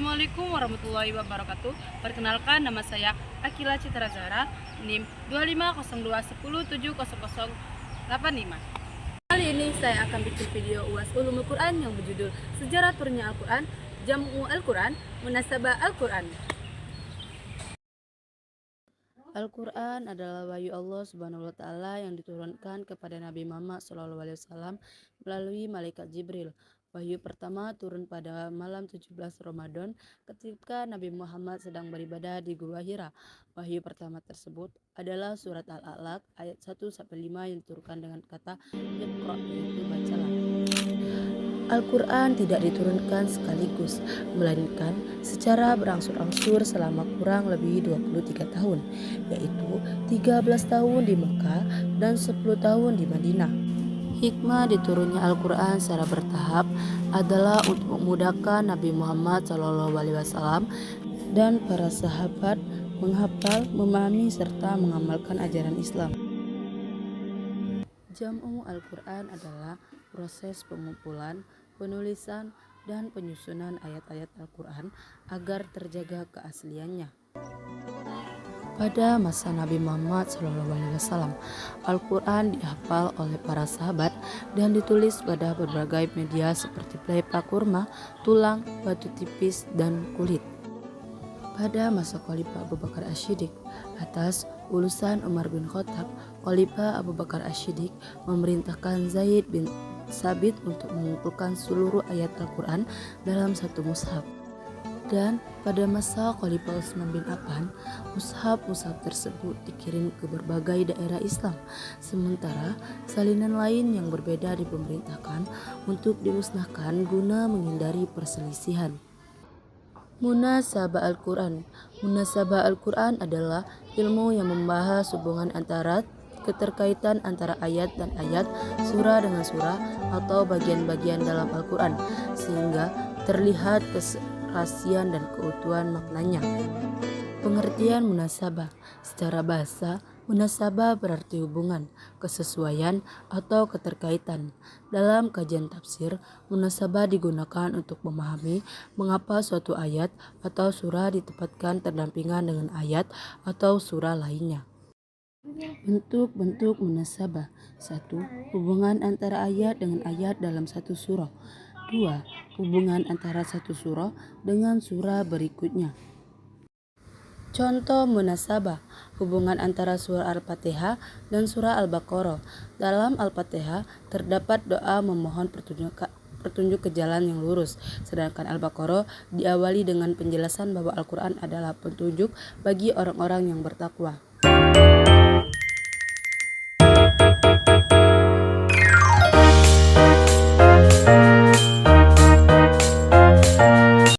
Assalamualaikum warahmatullahi wabarakatuh. Perkenalkan, nama saya Akila Citra Zahra, NIM 25010700085. Kali ini saya akan bikin video UAS Ulumul Quran yang berjudul Sejarah Turunnya Al-Quran, Jam'u Al-Quran, Munasabah Al-Quran. Al-Quran adalah wahyu Allah Subhanahu wa Ta'ala yang diturunkan kepada Nabi Muhammad SAW melalui malaikat Jibril. Wahyu pertama turun pada malam 17 Ramadan ketika Nabi Muhammad sedang beribadah di Gua Hira. Wahyu pertama tersebut adalah surat Al-A'laq ayat 1-5 yang diturunkan dengan kata Iqra, yaitu bacalah. Al-Quran tidak diturunkan sekaligus, melainkan secara berangsur-angsur selama kurang lebih 23 tahun, yaitu 13 tahun di Mekah dan 10 tahun di Madinah. Hikmah diturunnya Al-Quran secara bertahap adalah untuk memudahkan Nabi Muhammad SAW dan para sahabat menghafal, memahami, serta mengamalkan ajaran Islam. Jam'u Al-Quran adalah proses pengumpulan, penulisan, dan penyusunan ayat-ayat Al-Quran agar terjaga keasliannya. Pada masa Nabi Muhammad SAW, Al-Quran dihafal oleh para sahabat dan ditulis pada berbagai media seperti pelepah kurma, tulang, batu tipis, dan kulit. Pada masa Khalifah Abu Bakar Asy-Syiddiq, atas ulusan Umar bin Khattab, Khalifah Abu Bakar Asy-Syiddiq memerintahkan Zaid bin Sabit untuk mengumpulkan seluruh ayat Al-Quran dalam satu mushaf. Dan pada masa Khalifah Utsman bin Affan, mushaf-mushaf tersebut dikirim ke berbagai daerah Islam, sementara salinan lain yang berbeda dipemerintahkan untuk dimusnahkan guna menghindari perselisihan. Munasabah Al-Quran. Munasabah Al-Quran adalah ilmu yang membahas hubungan antara keterkaitan antara ayat dan ayat, surah dengan surah, atau bagian-bagian dalam Al-Quran, sehingga terlihat keserasian dan keutuhan maknanya. Pengertian munasabah. Secara bahasa, munasabah berarti hubungan, kesesuaian, atau keterkaitan. Dalam kajian tafsir, munasabah digunakan untuk memahami mengapa suatu ayat atau surah ditempatkan terdampingan dengan ayat atau surah lainnya. Bentuk-bentuk munasabah. 1. Hubungan antara ayat dengan ayat dalam satu surah. 2. Hubungan antara satu surah dengan surah berikutnya. Contoh munasabah, hubungan antara surah Al-Fatihah dan surah Al-Baqarah. Dalam Al-Fatihah terdapat doa memohon petunjuk ke jalan yang lurus, sedangkan Al-Baqarah diawali dengan penjelasan bahwa Al-Quran adalah petunjuk bagi orang-orang yang bertakwa.